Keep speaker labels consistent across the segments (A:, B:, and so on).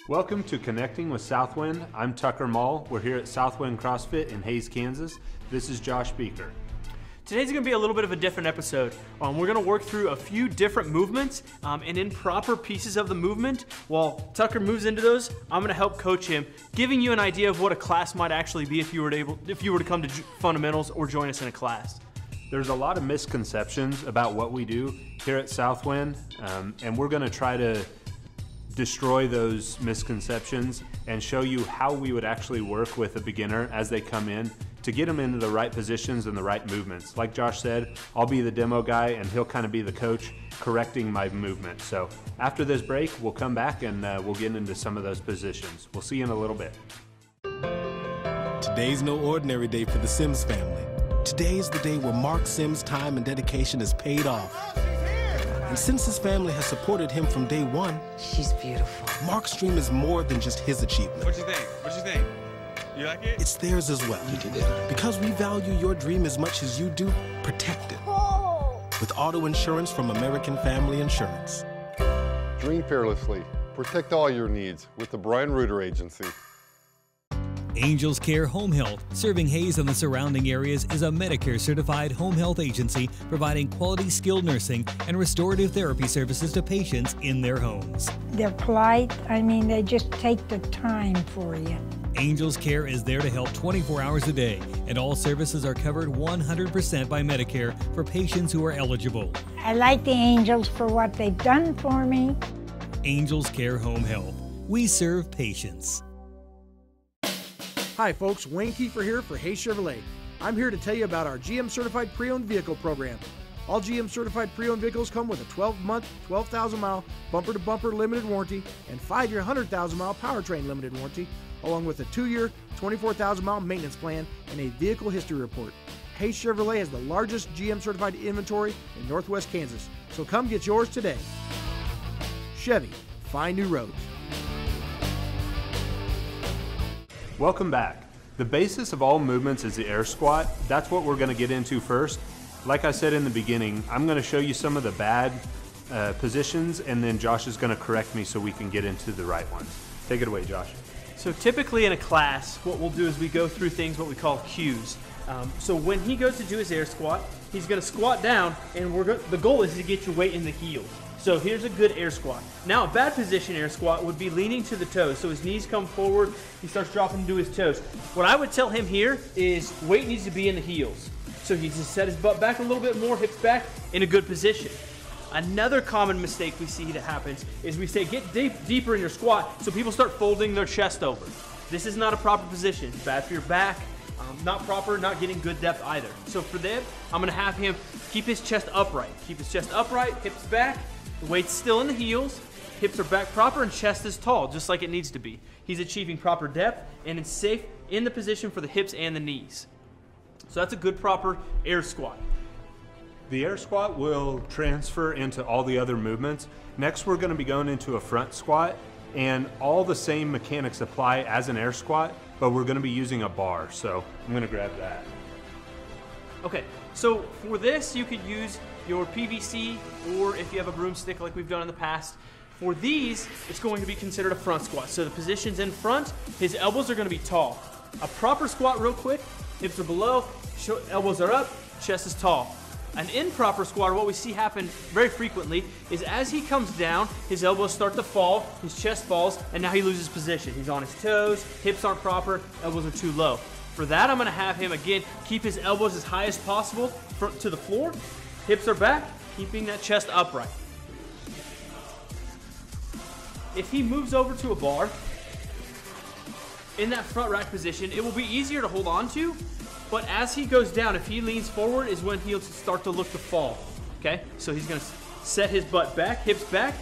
A: Welcome to Connecting with SouthWind. I'm Tucker Mall. We're here at SouthWind CrossFit in Hays, Kansas. This is Josh Beaker.
B: Today's going to be a little bit of a different episode. We're going to work through a few different movements and in proper pieces of the movement. While Tucker moves into those, I'm going to help coach him, giving you an idea of what a class might actually be if you were to come to fundamentals or join us in a class.
A: There's a lot of misconceptions about what we do here at SouthWind, and we're going to try to destroy those misconceptions and show you how we would actually work with a beginner as they come in to get them into the right positions and the right movements. Like Josh said, I'll be the demo guy and he'll kind of be the coach correcting my movement. So after this break, we'll come back and we'll get into some of those positions. We'll see you in a little bit.
C: Today's no ordinary day for the Sims family. Today is the day where Mark Sims' time and dedication is paid off. And since his family has supported him from day one,
D: she's beautiful.
C: Mark's dream is more than just his achievement.
E: What you think? What you think? You like it?
C: It's theirs as well.
D: You did it.
C: Because we value your dream as much as you do, protect it. With auto insurance from American Family Insurance.
F: Dream fearlessly. Protect all your needs with the Brian Reuter Agency.
G: Angels Care Home Health, serving Hays and the surrounding areas, is a Medicare-certified home health agency providing quality skilled nursing and restorative therapy services to patients in their homes.
H: They're polite. They just take the time for you.
G: Angels Care is there to help 24 hours a day, and all services are covered 100% by Medicare for patients who are eligible.
H: I like the Angels for what they've done for me.
G: Angels Care Home Health. We serve patients.
I: Hi folks, Wayne Kiefer here for Hays Chevrolet. I'm here to tell you about our GM Certified Pre-Owned Vehicle program. All GM Certified Pre-Owned vehicles come with a 12-month, 12,000-mile bumper-to-bumper limited warranty and 5-year, 100,000-mile powertrain limited warranty, along with a 2-year, 24,000-mile maintenance plan and a vehicle history report. Hays Chevrolet has the largest GM Certified inventory in Northwest Kansas, so come get yours today. Chevy, find new roads.
A: Welcome back. The basis of all movements is the air squat. That's what we're going to get into first. Like I said in the beginning, I'm going to show you some of the bad positions, and then Josh is going to correct me so we can get into the right ones. Take it away, Josh.
B: So typically in a class, what we'll do is we go through things what we call cues. So when he goes to do his air squat, he's going to squat down, and the goal is to get your weight in the heels. So here's a good air squat. Now a bad position air squat would be leaning to the toes. So his knees come forward, he starts dropping to his toes. What I would tell him here is weight needs to be in the heels. So he just set his butt back a little bit more, hips back, in a good position. Another common mistake we see that happens is we say get deeper in your squat, so people start folding their chest over. This is not a proper position. It's bad for your back, not proper, not getting good depth either. So for them, I'm gonna have him keep his chest upright. Keep his chest upright, hips back, the weight's still in the heels, hips are back proper, and chest is tall, just like it needs to be. He's achieving proper depth, and it's safe in the position for the hips and the knees. So that's a good proper air squat.
A: The air squat will transfer into all the other movements. Next, we're going to be going into a front squat, and all the same mechanics apply as an air squat, but we're going to be using a bar. So I'm going to grab that.
B: Okay, so for this, you could use your PVC, or if you have a broomstick like we've done in the past. For these, it's going to be considered a front squat. So the position's in front, his elbows are going to be tall. A proper squat real quick, hips are below, elbows are up, chest is tall. An improper squat, or what we see happen very frequently, is as he comes down, his elbows start to fall, his chest falls, and now he loses position. He's on his toes, hips aren't proper, elbows are too low. For that, I'm going to have him, again, keep his elbows as high as possible to the floor. Hips are back, keeping that chest upright. If he moves over to a bar, in that front rack position, it will be easier to hold on to, but as he goes down, if he leans forward is when he'll start to look to fall, okay? So he's gonna set his butt back, hips back,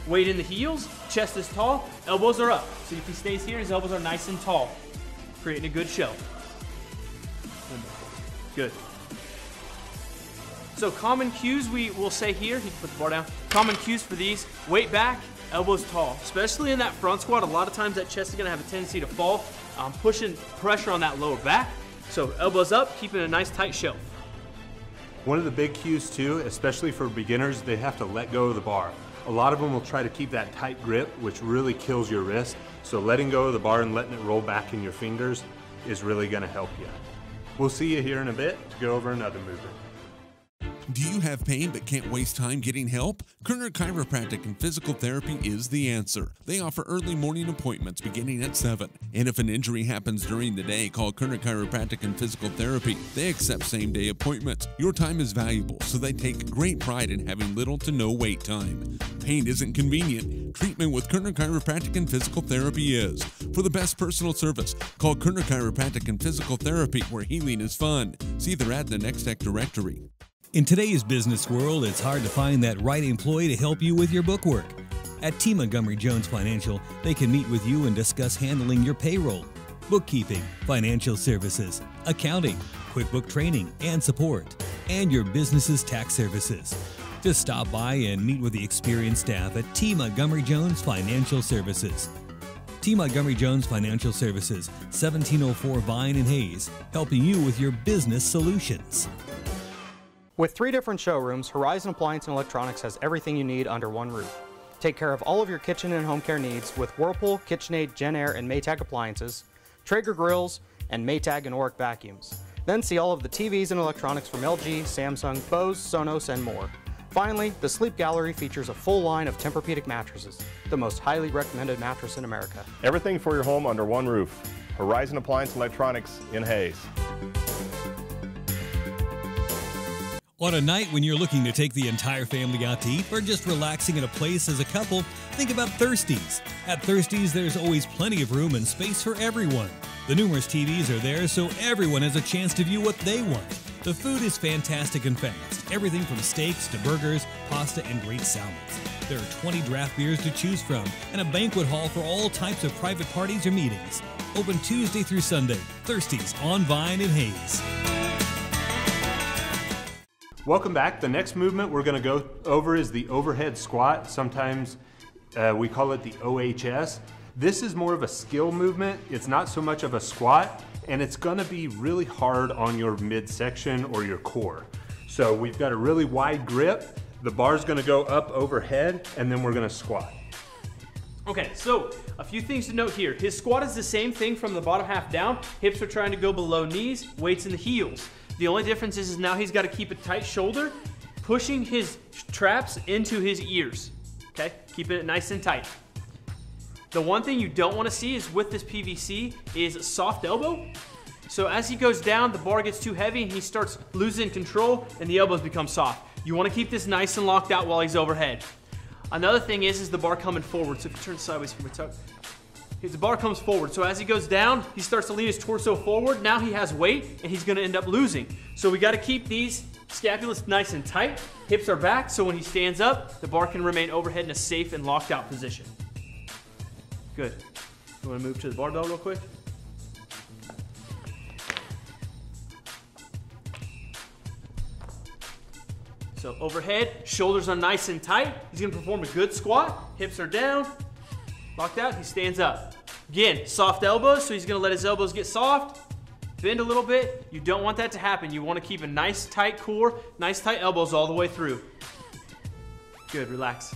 B: weight in the heels, chest is tall, elbows are up. So if he stays here, his elbows are nice and tall, creating a good show. Good. So common cues we will say here, you can put the bar down. Common cues for these, weight back, elbows tall. Especially in that front squat, a lot of times that chest is gonna have a tendency to fall, pushing pressure on that lower back. So elbows up, keeping a nice tight shelf.
A: One of the big cues too, especially for beginners, they have to let go of the bar. A lot of them will try to keep that tight grip, which really kills your wrist. So letting go of the bar and letting it roll back in your fingers is really going to help you. We'll see you here in a bit to go over another movement.
D: Do you have pain but can't waste time getting help? Kerner Chiropractic and Physical Therapy is the answer. They offer early morning appointments beginning at 7. And if an injury happens during the day, call Kerner Chiropractic and Physical Therapy. They accept same-day appointments. Your time is valuable, so they take great pride in having little to no wait time. Pain isn't convenient. Treatment with Kerner Chiropractic and Physical Therapy is. For the best personal service, call Kerner Chiropractic and Physical Therapy, where healing is fun. See their ad in the Next Tech directory.
G: In today's business world, it's hard to find that right employee to help you with your bookwork. At T. Montgomery Jones Financial, they can meet with you and discuss handling your payroll, bookkeeping, financial services, accounting, QuickBook training and support, and your business's tax services. Just stop by and meet with the experienced staff at T. Montgomery Jones Financial Services. T. Montgomery Jones Financial Services, 1704 Vine and Hayes, helping you with your business solutions.
J: With 3 different showrooms, Horizon Appliance and Electronics has everything you need under one roof. Take care of all of your kitchen and home care needs with Whirlpool, KitchenAid, JennAir, and Maytag appliances, Traeger grills, and Maytag and Oric vacuums. Then see all of the TVs and electronics from LG, Samsung, Bose, Sonos, and more. Finally, the Sleep Gallery features a full line of Tempur-Pedic mattresses, the most highly recommended mattress in America.
K: Everything for your home under one roof. Horizon Appliance and Electronics in Hayes.
G: On a night when you're looking to take the entire family out to eat or just relaxing at a place as a couple, think about Thirsties. At Thirsties, there's always plenty of room and space for everyone. The numerous TVs are there so everyone has a chance to view what they want. The food is fantastic and fast. Everything from steaks to burgers, pasta, and great salads. There are 20 draft beers to choose from and a banquet hall for all types of private parties or meetings. Open Tuesday through Sunday. Thirsties on Vine and Hayes.
A: Welcome back. The next movement we're going to go over is the overhead squat. Sometimes we call it the OHS. This is more of a skill movement. It's not so much of a squat, and it's going to be really hard on your midsection or your core. So we've got a really wide grip. The bar's going to go up overhead, and then we're going to squat.
B: Okay, so a few things to note here. His squat is the same thing from the bottom half down. Hips are trying to go below knees, weights in the heels. The only difference is now he's got to keep a tight shoulder, pushing his traps into his ears, okay? Keeping it nice and tight. The one thing you don't want to see is with this PVC is a soft elbow. So as he goes down, the bar gets too heavy and he starts losing control and the elbows become soft. You want to keep this nice and locked out while he's overhead. Another thing is the bar coming forward. So if you turn sideways from your tuck, the bar comes forward. So as he goes down, he starts to lean his torso forward. Now he has weight and he's going to end up losing. So we got to keep these scapulas nice and tight. Hips are back, so when he stands up, the bar can remain overhead in a safe and locked out position. Good. You want to move to the barbell real quick? So overhead, shoulders are nice and tight. He's going to perform a good squat. Hips are down, locked out, he stands up. Again, soft elbows, so he's going to let his elbows get soft. Bend a little bit. You don't want that to happen. You want to keep a nice tight core, nice tight elbows all the way through. Good, relax.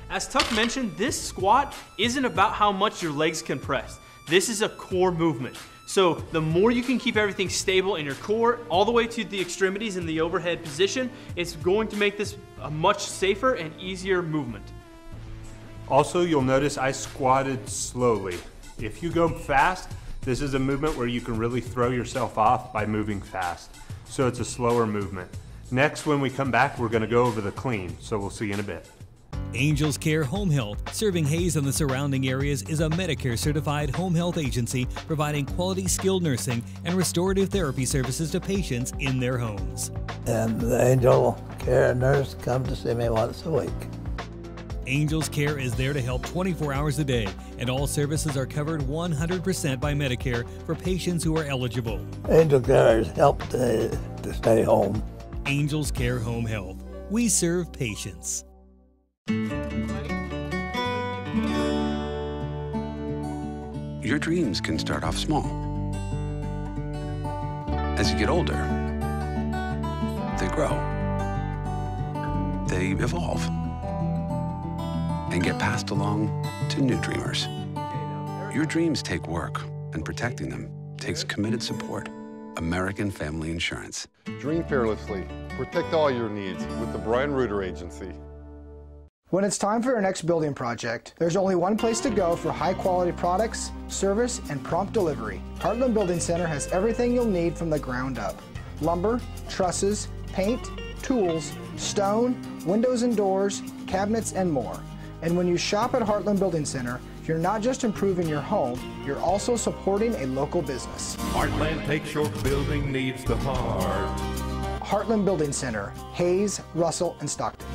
B: As Tuck mentioned, this squat isn't about how much your legs can press. This is a core movement. So the more you can keep everything stable in your core, all the way to the extremities in the overhead position, it's going to make this a much safer and easier movement.
A: Also, you'll notice I squatted slowly. If you go fast, this is a movement where you can really throw yourself off by moving fast. So it's a slower movement. Next, when we come back, we're going to go over the clean. So we'll see you in a bit.
G: Angels Care Home Health, serving Hayes and the surrounding areas, is a Medicare certified home health agency providing quality skilled nursing and restorative therapy services to patients in their homes.
L: And the Angel Care nurse comes to see me once a week.
G: Angels Care is there to help 24 hours a day, and all services are covered 100% by Medicare for patients who are eligible.
L: Angel Care has helped to stay home.
G: Angels Care Home Health. We serve patients.
M: Your dreams can start off small. As you get older, they grow. They evolve. and get passed along to new dreamers. Your dreams take work, and protecting them takes committed support. American Family Insurance.
F: Dream fearlessly. Protect all your needs with the Brian Reuter Agency.
N: When it's time for your next building project, there's only one place to go for high-quality products, service, and prompt delivery. Heartland Building Center has everything you'll need from the ground up. Lumber, trusses, paint, tools, stone, windows and doors, cabinets, and more. And when you shop at Heartland Building Center, you're not just improving your home, you're also supporting a local business.
O: Heartland takes your building needs to heart.
N: Heartland Building Center, Hayes, Russell, and Stockton.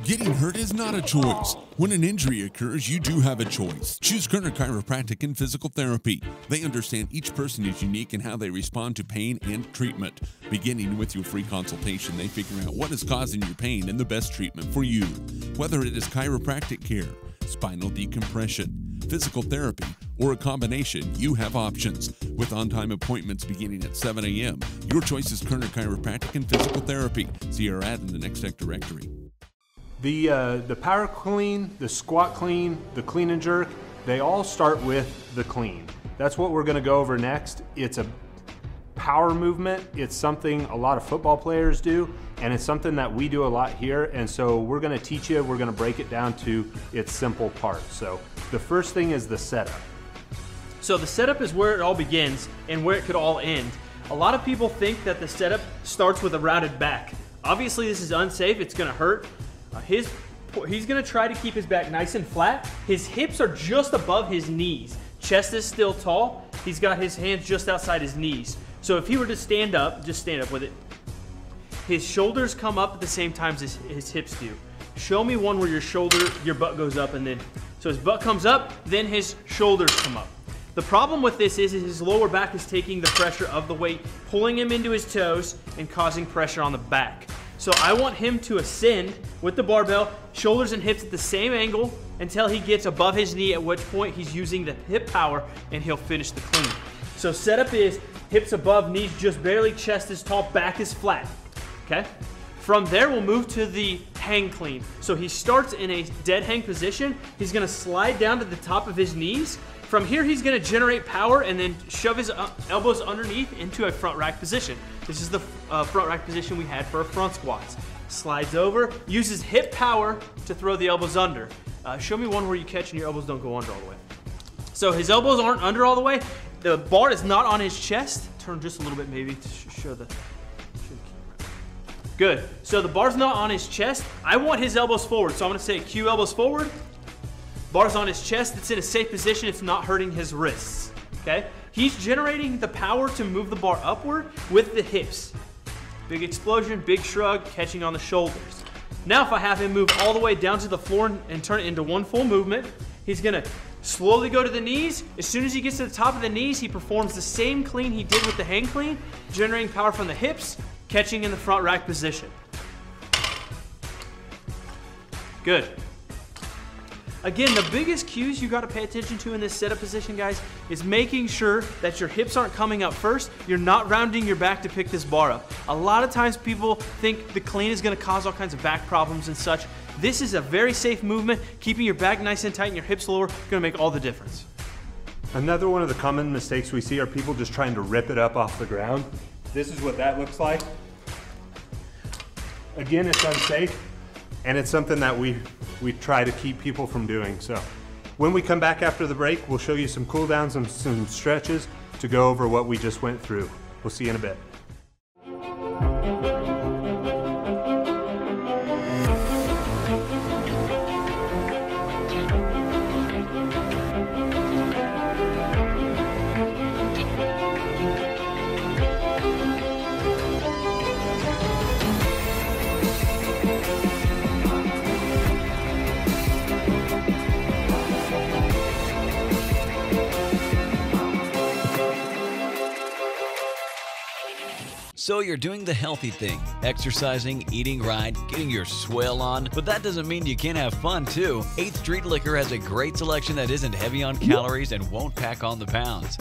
D: Getting hurt is not a choice. When an injury occurs, you do have a choice. Choose Kerner Chiropractic and Physical Therapy. They understand each person is unique in how they respond to pain and treatment. Beginning with your free consultation, they figure out what is causing your pain and the best treatment for you. Whether it is chiropractic care, spinal decompression, physical therapy, or a combination, you have options. With on-time appointments beginning at 7 a.m., your choice is Kerner Chiropractic and Physical Therapy. See our ad in the Next Tech directory.
A: The power clean, the squat clean, the clean and jerk, they all start with the clean. That's what we're gonna go over next. It's a power movement. It's something a lot of football players do, and it's something that we do a lot here. And so we're gonna teach you, we're gonna break it down to its simple parts. So the first thing is the setup.
B: So the setup is where it all begins and where it could all end. A lot of people think that the setup starts with a rounded back. Obviously this is unsafe, it's gonna hurt. He's gonna try to keep his back nice and flat. His hips are just above his knees. Chest is still tall. He's got his hands just outside his knees. So if he were to stand up, just stand up with it. His shoulders come up at the same time as his hips do. Show me one where your butt goes up and then, so his butt comes up, then his shoulders come up. The problem with this is his lower back is taking the pressure of the weight, pulling him into his toes and causing pressure on the back. So I want him to ascend with the barbell, shoulders and hips at the same angle until he gets above his knee, at which point he's using the hip power and he'll finish the clean. So setup is hips above, knees just barely, chest is tall, back is flat, okay? From there, we'll move to the hang clean. So he starts in a dead hang position. He's gonna slide down to the top of his knees. From here, he's gonna generate power and then shove his elbows underneath into a front rack position. This is the front rack position we had for our front squats. Slides over, uses hip power to throw the elbows under. Show me one where you catch and your elbows don't go under all the way. So his elbows aren't under all the way. The bar is not on his chest. Turn just a little bit maybe to show the camera. Good, so the bar's not on his chest. I want his elbows forward, so I'm gonna say cue elbows forward. Bar's on his chest, it's in a safe position, it's not hurting his wrists, okay? He's generating the power to move the bar upward with the hips. Big explosion, big shrug, catching on the shoulders. Now if I have him move all the way down to the floor and turn it into one full movement, he's gonna slowly go to the knees. As soon as he gets to the top of the knees, he performs the same clean he did with the hang clean, generating power from the hips, catching in the front rack position. Good. Again, the biggest cues you gotta pay attention to in this setup position, guys, is making sure that your hips aren't coming up first. You're not rounding your back to pick this bar up. A lot of times people think the clean is gonna cause all kinds of back problems and such. This is a very safe movement. Keeping your back nice and tight and your hips lower, gonna make all the difference.
A: Another one of the common mistakes we see are people just trying to rip it up off the ground. This is what that looks like. Again, it's unsafe, and it's something that we try to keep people from doing. So when we come back after the break, we'll show you some cool downs and some stretches to go over what we just went through. We'll see you in a bit.
P: So you're doing the healthy thing, exercising, eating right, getting your swell on, but that doesn't mean you can't have fun too. 8th Street Liquor has a great selection that isn't heavy on calories and won't pack on the pounds.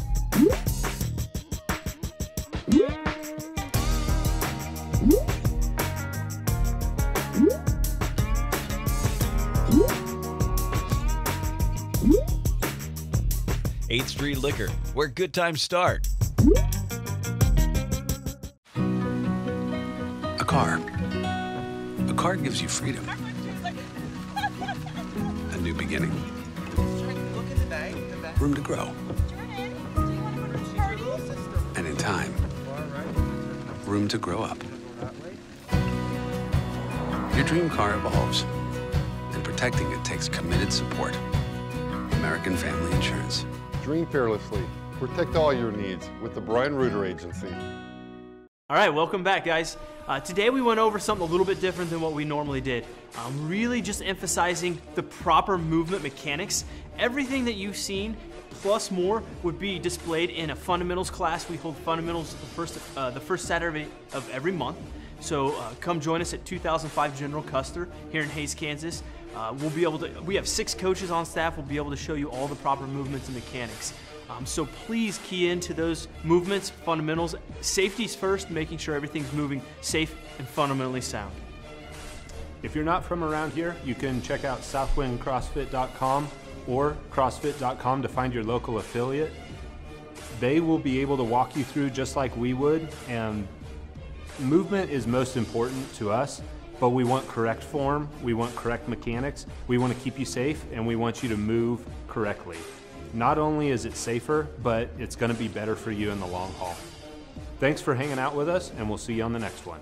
P: 8th Street Liquor, where good times start.
M: A car. A car gives you freedom. A new beginning. Room to grow. And in time, room to grow up. Your dream car evolves, and protecting it takes committed support. American Family Insurance.
F: Dream fearlessly. Protect all your needs with the Brian Reuter Agency.
B: All right, welcome back, guys. Today we went over something a little bit different than what we normally did. Really just emphasizing the proper movement mechanics. Everything that you've seen, plus more, would be displayed in a fundamentals class. We hold fundamentals the first Saturday of every month. So come join us at 2005 General Custer here in Hays, Kansas. We have 6 coaches on staff. We'll be able to show you all the proper movements and mechanics. So please key into those movements, fundamentals. Safety's first, making sure everything's moving safe and fundamentally sound.
A: If you're not from around here, you can check out SouthWindCrossFit.com or CrossFit.com to find your local affiliate. They will be able to walk you through just like we would, and movement is most important to us, but we want correct form, we want correct mechanics, we want to keep you safe, and we want you to move correctly. Not only is it safer, but it's going to be better for you in the long haul. Thanks for hanging out with us, and we'll see you on the next one.